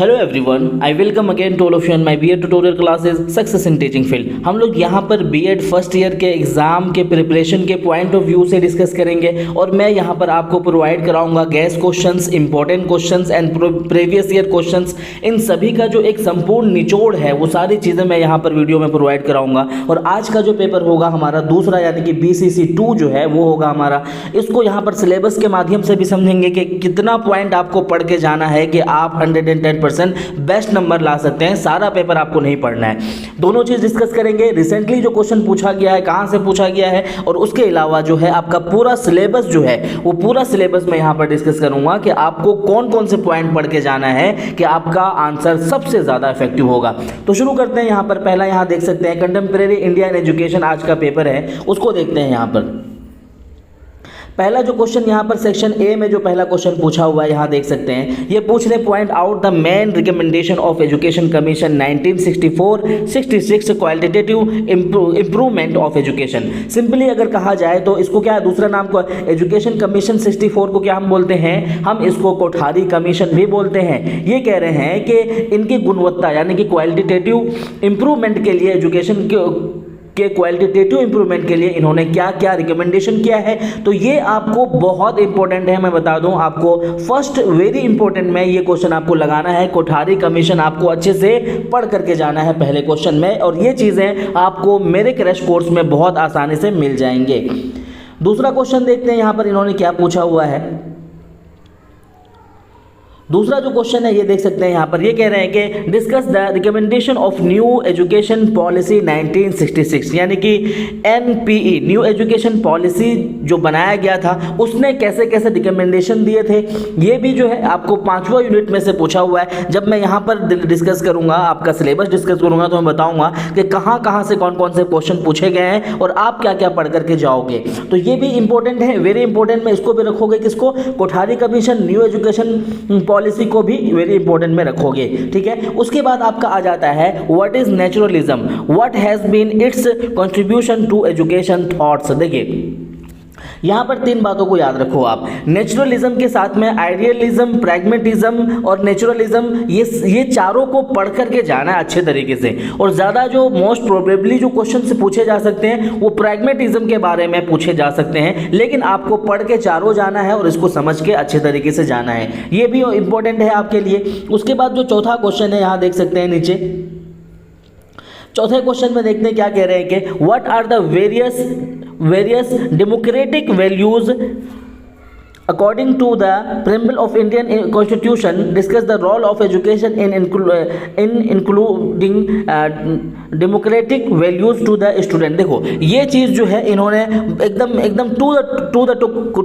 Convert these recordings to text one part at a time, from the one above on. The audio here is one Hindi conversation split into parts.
Hello everyone, I welcome again to all of you in my BEd tutorial classes success in teaching field. हम लोग यहाँ पर बीएड फर्स्ट ईयर के एग्जाम के प्रिपरेशन के पॉइंट ऑफ व्यू से डिस्कस करेंगे और मैं यहाँ पर आपको प्रोवाइड कराऊंगा guess questions, important questions and previous year questions. इन सभी का जो एक संपूर्ण निचोड़ है वो सारी चीज़ें मैं यहाँ पर वीडियो में प्रोवाइड कराऊंगा। और आज का जो पेपर होगा हमारा दूसरा यानी कि BCC 2 जो है वो होगा हमारा। इसको यहाँ पर सिलेबस के माध्यम से भी समझेंगे कि कितना पॉइंट आपको पढ़ के जाना है कि आप 110% बेस्ट नंबर ला सकते हैं। सारा पेपर आपको नहीं पढ़ना है, दोनों चीज डिस्कस करेंगे। रिसेंटली जो क्वेश्चन पूछा गया है, कहां से पूछा गया है, और उसके अलावा जो है आपका पूरा सिलेबस जो है वो पूरा सिलेबस मैं यहां पर डिस्कस करूंगा कि आपको कौन कौन से पॉइंट पढ़ के जाना है कि आपका आंसर सबसे ज्यादा इफेक्टिव होगा। तो शुरू करते हैं। यहां पर पहला यहां देख सकते हैं कंटेम्प्रेरी इंडिया इन एजुकेशन, आज का पेपर है, उसको देखते हैं। यहां पर पहला जो क्वेश्चन यहाँ पर सेक्शन ए में जो पहला क्वेश्चन पूछा हुआ है यहाँ देख सकते हैं। ये पूछ रहे point out the main recommendation of education commission 1964-66 qualitative improvement of education. Simply अगर कहा जाए तो इसको क्या है, दूसरा नाम को एजुकेशन कमीशन 64 को क्या हम बोलते हैं, हम इसको कोठारी कमीशन भी बोलते हैं। ये कह रहे हैं कि इनकी गुणवत्ता यानी कि क्वालिटेटिव इंप्रूवमेंट के लिए, एजुकेशन के क्वालिटेटिव इंप्रूवमेंट के लिए इन्होंने क्या क्या रिकमेंडेशन किया है। तो ये आपको बहुत इंपॉर्टेंट है, मैं बता दूं आपको। फर्स्ट वेरी इंपॉर्टेंट में ये क्वेश्चन आपको लगाना है, कोठारी कमीशन आपको अच्छे से पढ़ करके जाना है पहले क्वेश्चन में, और ये चीज़ें आपको मेरे क्रैश कोर्स में बहुत आसानी से मिल जाएंगे। दूसरा क्वेश्चन देखते हैं यहाँ पर इन्होंने क्या पूछा हुआ है। दूसरा जो क्वेश्चन है ये देख सकते हैं यहाँ पर, ये कह रहे हैं कि discuss the recommendation of new education policy 1966, यानी कि NPE न्यू एजुकेशन पॉलिसी जो बनाया गया था उसने कैसे कैसे रिकमेंडेशन दिए थे। ये भी जो है आपको 5वां यूनिट में से पूछा हुआ है। जब मैं यहाँ पर डिस्कस करूँगा, आपका सिलेबस डिस्कस करूँगा, तो मैं बताऊँगा कि कहाँ कहाँ से कौन कौन से क्वेश्चन पूछे गए हैं और आप क्या क्या पढ़ करके जाओगे। तो ये भी इंपॉर्टेंट है, वेरी इंपॉर्टेंट में इसको भी रखोगे। किसको? Kothari commission new education policy को भी वेरी इंपॉर्टेंट में रखोगे, ठीक है। उसके बाद आपका आ जाता है what is naturalism, what has been its contribution to education thoughts. देखिए यहाँ पर 3 बातों को याद रखो आप। नेचुरलिज्म के साथ में आइडियलिज्म, प्रैग्मेटिज्म और नेचुरलिज्म, ये चारों को पढ़ करके जाना है अच्छे तरीके से। और ज़्यादा जो मोस्ट प्रोबेबली जो क्वेश्चन से पूछे जा सकते हैं वो प्रैग्मेटिज्म के बारे में पूछे जा सकते हैं, लेकिन आपको पढ़ के चारों जाना है और इसको समझ के अच्छे तरीके से जाना है। ये भी इंपॉर्टेंट है आपके लिए। उसके बाद जो चौथा क्वेश्चन है यहाँ देख सकते हैं नीचे, चौथे क्वेश्चन में देखते हैं क्या कह रहे हैं कि what are the various democratic values according to the preamble of Indian Constitution, discuss the role of education in including democratic values to the student। देखो ये चीज़ जो है इन्होंने एकदम टू द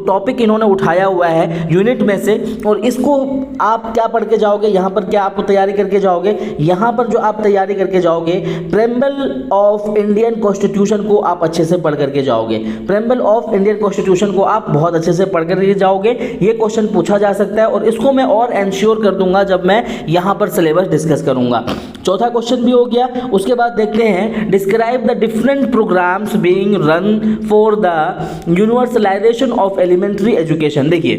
टॉपिक इन्होंने उठाया हुआ है यूनिट में से, और इसको आप क्या पढ़ के जाओगे, यहाँ पर क्या आपको तैयारी करके जाओगे। यहाँ पर जो आप तैयारी करके जाओगे प्रेम्बल ऑफ इंडियन कॉन्स्टिट्यूशन को आप अच्छे से पढ़ करके जाओगे। प्रेम्बल ऑफ इंडियन कॉन्स्टिट्यूशन को आप बहुत अच्छे से पढ़ करके जाओगे। ये क्वेश्चन पूछा जा सकता है और इसको मैं और एंश्योर कर दूंगा जब मैं यहां पर सिलेबस डिस्कस करूंगा। चौथा क्वेश्चन भी हो गया। उसके बाद देखते हैं describe the different programmes being run for the universalisation of elementary education. देखिए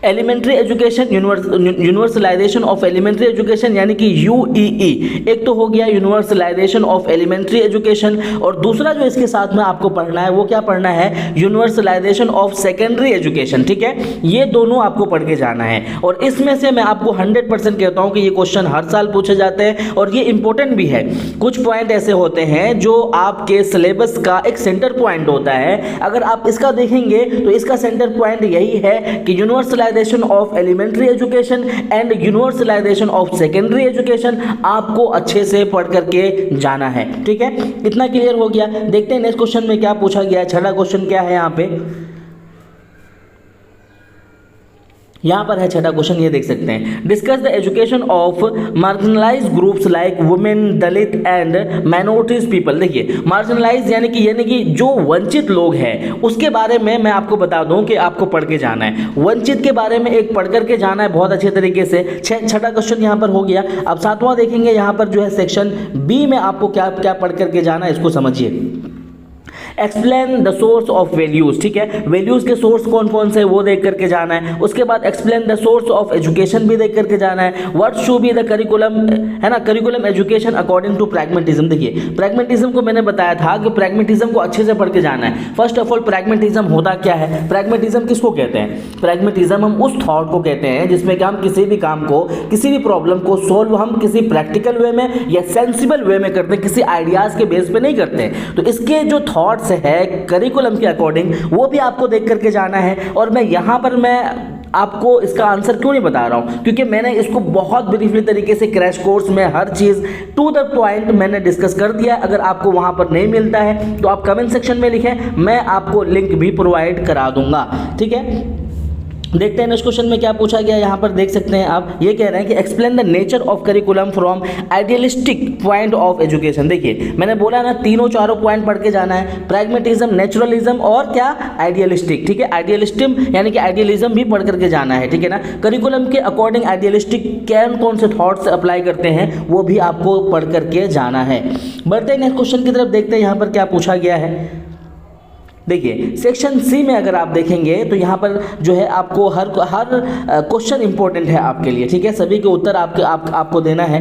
elementary education, universalisation of elementary education यानी कि UEE, एक तो हो गया यूनिवर्सलाइजेशन ऑफ एलिमेंट्री एजुकेशन, और दूसरा जो इसके साथ में आपको पढ़ना है वो क्या पढ़ना है, यूनिवर्सलाइजेशन ऑफ सेकेंडरी एजुकेशन, ठीक है। ये दोनों आपको पढ़ के जाना है और इसमें से मैं आपको 100% कहता हूँ कि ये क्वेश्चन हर साल पूछे जाते हैं और ये इंपॉर्टेंट भी है। कुछ पॉइंट ऐसे होते हैं जो आपके सिलेबस का एक सेंटर पॉइंट होता है। अगर आप इसका देखेंगे तो इसका सेंटर पॉइंट यही है कि universalisation of elementary education and universalisation of secondary education आपको अच्छे से पढ़ करके जाना है, ठीक है। इतना क्लियर हो गया। देखते हैं नेक्स्ट क्वेश्चन में क्या पूछा गया है। छठा क्वेश्चन क्या है यहाँ पे, यहाँ पर है छठा क्वेश्चन, ये देख सकते हैं discuss the education of marginalised groups like women, Dalit and minorities people. देखिए मार्जिनलाइज यानी कि जो वंचित लोग हैं उसके बारे में मैं आपको बता दूं कि आपको पढ़ के जाना है। वंचित के बारे में एक पढ़ करके जाना है बहुत अच्छे तरीके से। छठा क्वेश्चन यहाँ पर हो गया। अब सातवां देखेंगे, यहाँ पर जो है सेक्शन बी में आपको क्या क्या पढ़ करके जाना है, इसको समझिए। Explain the source of values, ठीक है, वैल्यूज के सोर्स कौन कौन से वो देख करके जाना है। उसके बाद explain the source of education भी देख करके जाना है। What should be the curriculum, है ना, curriculum education according to pragmatism. देखिए प्रैग्मेटिज्म को मैंने बताया था कि प्रैग्मेटिज्म को अच्छे से पढ़ के जाना है। फर्स्ट ऑफ ऑल प्रैग्मेटिज्म होता क्या है, प्रैग्मेटिज्म किसको कहते हैं, प्रैग्मेटिज्म हम उस थॉट को कहते हैं जिसमें कि हम किसी भी काम को, किसी भी प्रॉब्लम को सोल्व हम किसी प्रैक्टिकल वे में या सेंसिबल वे में करते हैं, किसी आइडियाज के बेस पे नहीं करते हैं। तो इसके जो थॉट्स है करिकुलम के अकॉर्डिंग वो भी आपको देख करके जाना है। और मैं यहाँ पर मैं आपको इसका आंसर क्यों नहीं बता रहा हूँ, क्योंकि मैंने इसको बहुत ब्रीफली तरीके से क्रैश कोर्स में हर चीज़ टू द पॉइंट मैंने डिस्कस कर दिया है। अगर आपको वहाँ पर नहीं मिलता है तो आप कमेंट सेक्शन में लिखें, मैं आपको लिंक भी प्रोवाइड करा दूंगा, ठीक है। देखते हैं नेक्स्ट क्वेश्चन में क्या पूछा गया। यहाँ पर देख सकते हैं आप, ये कह रहे हैं कि explain the nature of curriculum from idealistic point of education. देखिए मैंने बोला ना तीनों चारों पॉइंट पढ़ के जाना है, प्रैग्मेटिज्म, नेचुरलिज्म और क्या आइडियलिस्टिक, ठीक है। आइडियलिस्टिम यानी कि आइडियलिज्म भी पढ़ करके जाना है, ठीक है ना। करिकुलम के अकॉर्डिंग आइडियलिस्टिक कौन कौन से थॉट्स अप्लाई करते हैं वो भी आपको पढ़ करके जाना है। बढ़ते हैं नेक्स्ट क्वेश्चन की तरफ, देखते हैं यहाँ पर क्या पूछा गया है। देखिए सेक्शन सी में अगर आप देखेंगे तो यहाँ पर जो है आपको हर क्वेश्चन इंपॉर्टेंट है आपके लिए, ठीक है, सभी के उत्तर आपको देना है।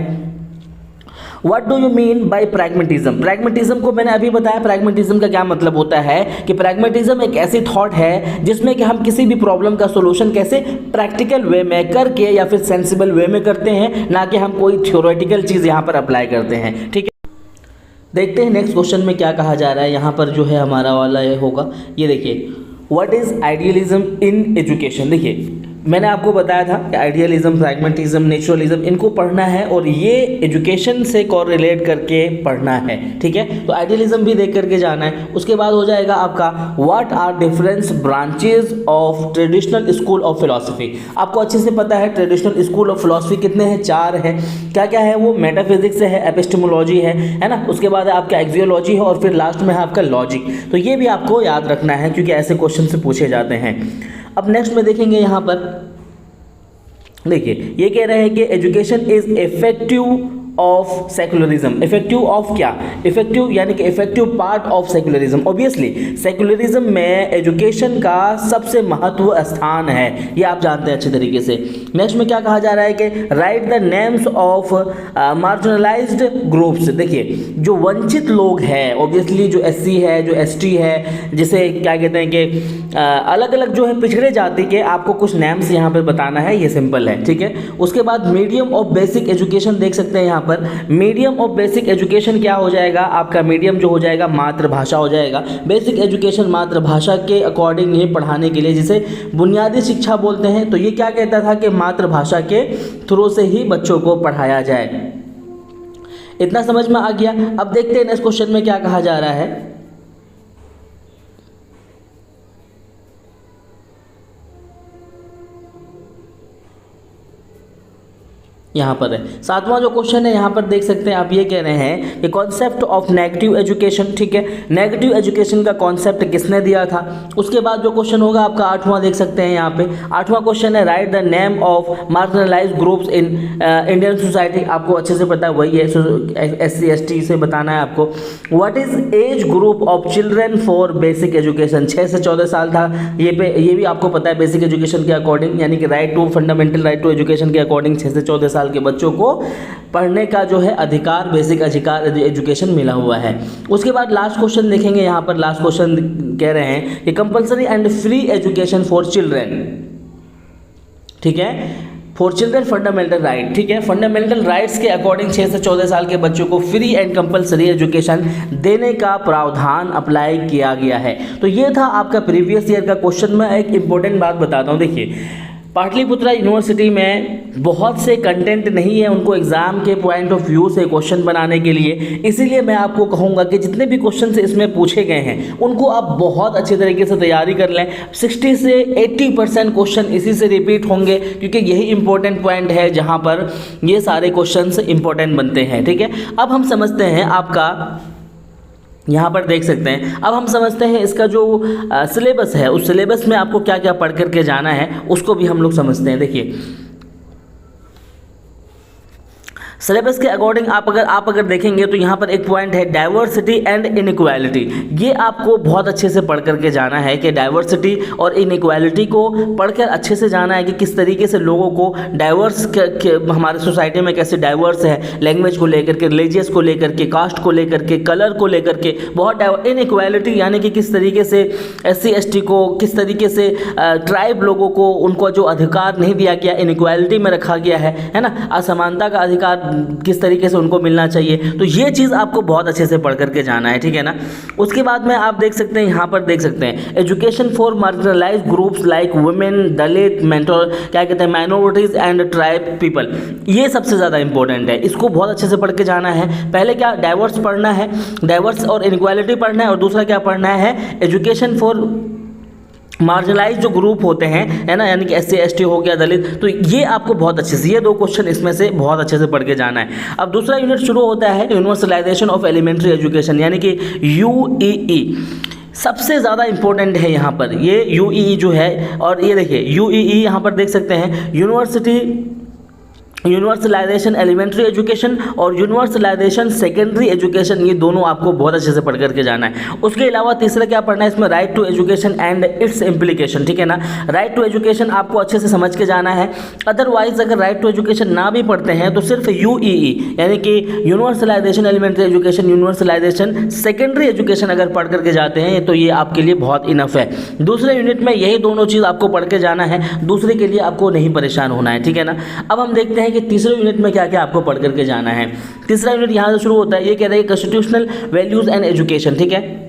What do you mean by pragmatism, pragmatism को मैंने अभी बताया, प्रैग्मेटिज्म का क्या मतलब होता है कि प्रैग्मेटिज्म एक ऐसी थॉट है जिसमें कि हम किसी भी प्रॉब्लम का सॉल्यूशन कैसे प्रैक्टिकल वे में करके या फिर सेंसिबल वे में करते हैं, ना कि हम कोई थ्योरेटिकल चीज़ यहाँ पर अप्लाई करते हैं, ठीक है। देखते हैं नेक्स्ट क्वेश्चन में क्या कहा जा रहा है। यहाँ पर जो है हमारा वाला ये होगा, ये देखिए what is idealism in education. देखिए मैंने आपको बताया था कि आइडियलिज्म, प्रैग्मेटिज्म, नेचुरलिज्म इनको पढ़ना है और ये एजुकेशन से कोरिलेट करके पढ़ना है, ठीक है। तो आइडियलिज्म भी देख करके जाना है। उसके बाद हो जाएगा आपका what are different branches of traditional school of philosophy. आपको अच्छे से पता है ट्रेडिशनल स्कूल ऑफ फिलॉसफी कितने हैं, 4 है। क्या क्या है वो, मेटाफिजिक्स है, एपिस्टेमोलॉजी है ना, उसके बाद है आपका एक्सियोलॉजी है और फिर लास्ट में है आपका लॉजिक। तो ये भी आपको याद रखना है क्योंकि ऐसे क्वेश्चन से पूछे जाते हैं। अब नेक्स्ट में देखेंगे यहाँ पर, देखिए ये कह रहे हैं कि education is effective of secularism. Effective of क्या, इफेक्टिव यानी कि effective part of secularism. Obviously secularism में एजुकेशन का सबसे महत्व स्थान है, ये आप जानते हैं अच्छे तरीके से। नेक्स्ट में क्या कहा जा रहा है कि right the names of marginalised groups. देखिए जो वंचित लोग हैं, ऑब्वियसली जो SC है, जो ST है, जिसे क्या कहते हैं कि अलग अलग जो है पिछड़े जाति के, आपको कुछ नेम्स यहाँ पर बताना है, ये सिंपल है, ठीक है। उसके बाद मीडियम ऑफ बेसिक एजुकेशन देख सकते हैं यहाँ पर, मीडियम ऑफ बेसिक एजुकेशन क्या हो जाएगा आपका, मीडियम जो हो जाएगा मातृभाषा हो जाएगा। बेसिक एजुकेशन मातृभाषा के अकॉर्डिंग ये पढ़ाने के लिए, जिसे बुनियादी शिक्षा बोलते हैं। तो ये क्या कहता था कि मातृभाषा के थ्रू से ही बच्चों को पढ़ाया जाए। इतना समझ में आ गया। अब देखते हैं नेक्स्ट क्वेश्चन में क्या कहा जा रहा है। यहाँ पर है 7वां जो क्वेश्चन है, यहाँ पर देख सकते हैं आप, ये कह रहे हैं कि कॉन्सेप्ट ऑफ नेगेटिव एजुकेशन, ठीक है। नेगेटिव एजुकेशन का कॉन्सेप्ट किसने दिया था। उसके बाद जो क्वेश्चन होगा आपका 8वां देख सकते हैं यहाँ पे, 8वां क्वेश्चन है right the name of marginalised groups in Indian society. आपको अच्छे से पता है वही है, SC ST से बताना है आपको। What is age group of children for basic education, 6 से 14 साल था ये भी आपको पता है बेसिक एजुकेशन के अकॉर्डिंग, यानी कि right to fundamental right to education के अकॉर्डिंग 6 से 14 साल के बच्चों को पढ़ने का जो है अधिकार, बेसिक अधिकार एजुकेशन मिला हुआ है। उसके बाद लास्ट क्वेश्चन देखेंगे। यहाँ पर लास्ट क्वेश्चन कह रहे हैं कि compulsory and free education for children, ठीक है, फॉर चिल्ड्रेन फंडामेंटल राइट, ठीक है। फंडामेंटल राइट्स के अकॉर्डिंग 6 से 14 साल के बच्चों को फ्री एंड कंपलसरी एजुकेशन देने का प्रावधान अप्लाई किया गया है। तो ये था आपका प्रीवियस ईयर का क्वेश्चन। मैं एक इंपॉर्टेंट बात बताता हूँ। देखिए पाटलिपुत्रा यूनिवर्सिटी में बहुत से कंटेंट नहीं है उनको एग्ज़ाम के पॉइंट ऑफ व्यू से क्वेश्चन बनाने के लिए, इसीलिए मैं आपको कहूँगा कि जितने भी क्वेश्चन से इसमें पूछे गए हैं उनको आप बहुत अच्छे तरीके से तैयारी कर लें। 60 से 80% क्वेश्चन इसी से रिपीट होंगे, क्योंकि यही इंपॉर्टेंट पॉइंट है जहाँ पर ये सारे क्वेश्चन इंपॉर्टेंट बनते हैं, ठीक है। अब हम समझते हैं आपका, यहाँ पर देख सकते हैं, अब हम समझते हैं इसका जो सिलेबस है, उस सिलेबस में आपको क्या क्या पढ़ करके जाना है उसको भी हम लोग समझते हैं। देखिए सिलेबस के अकॉर्डिंग आप अगर देखेंगे तो यहाँ पर एक पॉइंट है डाइवर्सिटी एंड इनइक्वालिटी। ये आपको बहुत अच्छे से पढ़ करके जाना है कि डाइवर्सिटी और इनइक्वालिटी को पढ़कर अच्छे से जाना है कि किस तरीके से लोगों को डाइवर्स हमारे सोसाइटी में कैसे डाइवर्स है, लैंग्वेज को लेकर के, रिलीजियस को लेकर के, कास्ट को लेकर के, कलर को लेकर के, बहुत इनइक्वालिटी यानी कि किस तरीके से SC ST को, किस तरीके से ट्राइब लोगों को उनको जो अधिकार नहीं दिया गया, इनइक्वालिटी में रखा गया है ना, असमानता का अधिकार किस तरीके से उनको मिलना चाहिए। तो ये चीज़ आपको बहुत अच्छे से पढ़ करके जाना है, ठीक है ना। उसके बाद में आप देख सकते हैं, यहाँ पर देख सकते हैं education for marginalised groups like women, Dalit, क्या कहते हैं, माइनॉरिटीज़ एंड ट्राइब पीपल। ये सबसे ज़्यादा इंपॉर्टेंट है, इसको बहुत अच्छे से पढ़ के जाना है। पहले क्या डाइवर्स पढ़ना है, डाइवर्स और इनइक्वालिटी पढ़ना है, और दूसरा क्या पढ़ना है, एजुकेशन फॉर मार्जिनलाइज जो ग्रुप होते हैं, है ना, यानी कि SC ST हो गया, दलित। तो ये आपको बहुत अच्छे से, ये 2 क्वेश्चन इसमें से बहुत अच्छे से पढ़ के जाना है। अब दूसरा यूनिट शुरू होता है यूनिवर्सलाइजेशन ऑफ एलिमेंट्री एजुकेशन यानी कि UEE। सबसे ज़्यादा इंपॉर्टेंट है यहाँ पर ये UEE जो है। और ये देखिए UEE यहाँ पर देख सकते हैं, यूनिवर्सलाइजेशन एलिमेंट्री एजुकेशन और यूनिवर्सलाइजेशन सेकेंडरी एजुकेशन, ये दोनों आपको बहुत अच्छे से पढ़ करके जाना है। उसके अलावा तीसरा क्या पढ़ना है इसमें, right to education and its implication, ठीक है ना। राइट टू एजुकेशन आपको अच्छे से समझ के जाना है। अदरवाइज अगर राइट टू एजुकेशन ना भी पढ़ते हैं तो सिर्फ UEE यानी कि universalisation elementary education, universalisation secondary education अगर पढ़ करके जाते हैं तो ये आपके लिए बहुत इनफ है। दूसरे यूनिट में यही दोनों चीज़ आपको पढ़ के जाना है, दूसरे के लिए आपको नहीं परेशान होना है, ठीक है ना। अब हम देखते हैं कि तीसरे यूनिट में क्या क्या आपको पढ़ करके जाना है। तीसरा यूनिट यहाँ से शुरू होता है, ये कह रहे हैं कॉन्स्टिट्यूशनल वैल्यूज एंड एजुकेशन, ठीक है।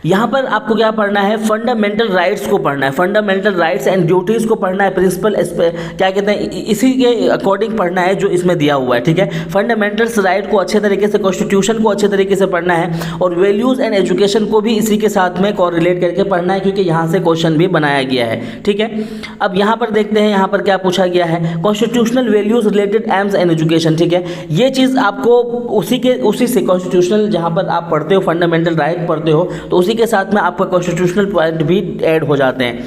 यहाँ पर आपको क्या पढ़ना है, फंडामेंटल राइट्स को पढ़ना है, फंडामेंटल राइट्स एंड ड्यूटीज़ को पढ़ना है, प्रिंसिपल क्या कहते हैं इसी के अकॉर्डिंग पढ़ना है जो इसमें दिया हुआ है, ठीक है। फंडामेंटल्स राइट को अच्छे तरीके से, कॉन्स्टिट्यूशन को अच्छे तरीके से पढ़ना है, और वैल्यूज़ एंड एजुकेशन को भी इसी के साथ में कोरिलेट करके पढ़ना है, क्योंकि यहाँ से क्वेश्चन भी बनाया गया है, ठीक है। अब यहाँ पर देखते हैं, यहाँ पर क्या पूछा गया है, constitutional values related AIIMS and education, ठीक है। ये चीज़ आपको उसी से कॉन्स्टिट्यूशनल जहाँ पर आप पढ़ते हो, फंडामेंटल राइट पढ़ते हो, तो उसी के साथ में आपका कॉन्स्टिट्यूशनल पॉइंट भी ऐड हो जाते हैं।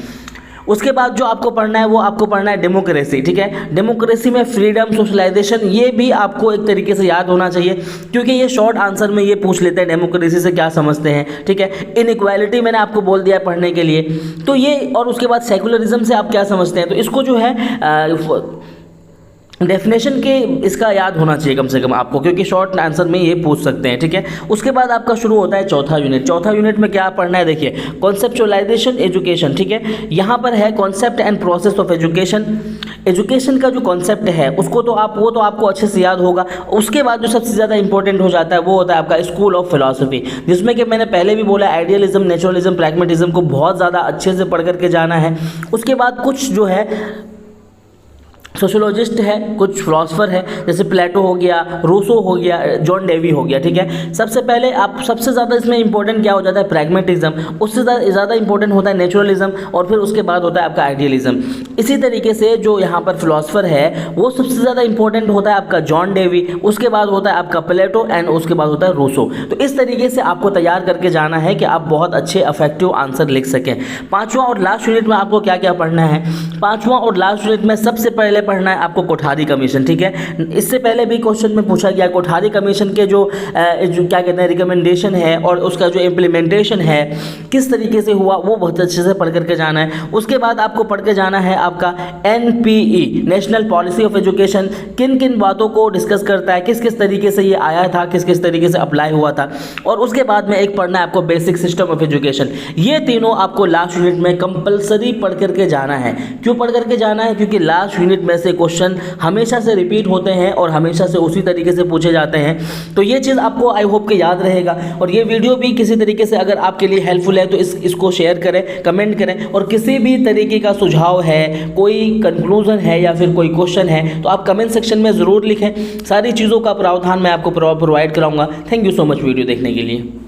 उसके बाद जो आपको पढ़ना है वो आपको पढ़ना है डेमोक्रेसी, ठीक है। डेमोक्रेसी में फ्रीडम, सोशलाइजेशन, ये भी आपको एक तरीके से याद होना चाहिए, क्योंकि ये शॉर्ट आंसर में ये पूछ लेते हैं डेमोक्रेसी से क्या समझते हैं, ठीक है। इनइक्वालिटी मैंने आपको बोल दिया है पढ़ने के लिए, तो ये, और उसके बाद सेकुलरिज्म से आप क्या समझते हैं, तो इसको जो है डेफिनेशन के इसका याद होना चाहिए कम से कम आपको, क्योंकि शॉर्ट आंसर में ये पूछ सकते हैं, ठीक है। उसके बाद आपका शुरू होता है चौथा यूनिट। चौथा यूनिट में क्या पढ़ना है, देखिए कॉन्सेप्चुअलाइजेशन एजुकेशन, ठीक है। यहाँ पर है concept and process of education. Education का जो कॉन्सेप्ट है उसको तो आपको अच्छे से याद होगा। उसके बाद जो सबसे ज़्यादा इंपॉर्टेंट हो जाता है वो होता है आपका स्कूल ऑफ फिलॉसफी, जिसमें कि मैंने पहले भी बोला आइडियलिज्म, नेचुरलिज्म, प्रैग्मेटिज्म को बहुत ज़्यादा अच्छे से पढ़ करके जाना है। उसके बाद कुछ जो है सोशोलॉजिस्ट है, कुछ फिलोसफर है, जैसे प्लेटो हो गया, रूसो हो गया, जॉन डेवी हो गया, ठीक है। सबसे पहले आप सबसे ज़्यादा इसमें इंपॉर्टेंट क्या हो जाता है, प्रैग्मेटिज्म, उससे ज़्यादा इंपॉर्टेंट होता है नेचुरलिज्म, और फिर उसके बाद होता है आपका आइडियलिज्म। इसी तरीके से जो यहाँ पर फिलोसफर है वो सबसे ज़्यादा इंपॉर्टेंट होता है आपका जॉन डेवी, उसके बाद होता है आपका प्लेटो, एंड उसके बाद होता है रूसो। तो इस तरीके से आपको तैयार करके जाना है कि आप बहुत अच्छे इफेक्टिव आंसर लिख सकें। पाँचवां और लास्ट यूनिट में आपको क्या क्या पढ़ना है, पाँचवां और लास्ट यूनिट में सबसे पहले पढ़ना है आपको कोठारी कमीशन, ठीक है। इससे पहले भी क्वेश्चन में पूछा गया कोठारी कमीशन के जो क्या कहते हैं रिकमेंडेशन है और उसका जो इम्प्लीमेंटेशन है किस तरीके से हुआ, वो बहुत अच्छे से पढ़ करके जाना है। उसके बाद आपको पढ़ के जाना है आपका NPE national policy of education, किन किन बातों को डिस्कस करता है, किस किस तरीके से ये आया था, किस किस तरीके से अप्लाई हुआ था। और उसके बाद में एक पढ़ना है आपको बेसिक सिस्टम ऑफ एजुकेशन। ये तीनों आपको लास्ट यूनिट में कंपलसरी पढ़ करके जाना है। क्यों पढ़ करके जाना है, क्योंकि लास्ट यूनिट में से क्वेश्चन हमेशा से रिपीट होते हैं और हमेशा से उसी तरीके से पूछे जाते हैं। तो ये चीज़ आपको आई होप कि याद रहेगा। और ये वीडियो भी किसी तरीके से अगर आपके लिए हेल्पफुल है तो इसको शेयर करें, कमेंट करें, और किसी भी तरीके का सुझाव है, कोई कंक्लूजन है या फिर कोई क्वेश्चन है तो आप कमेंट सेक्शन में ज़रूर लिखें। सारी चीज़ों का प्रावधान मैं आपको प्रोवाइड कराऊंगा। Thank you so much video देखने के लिए।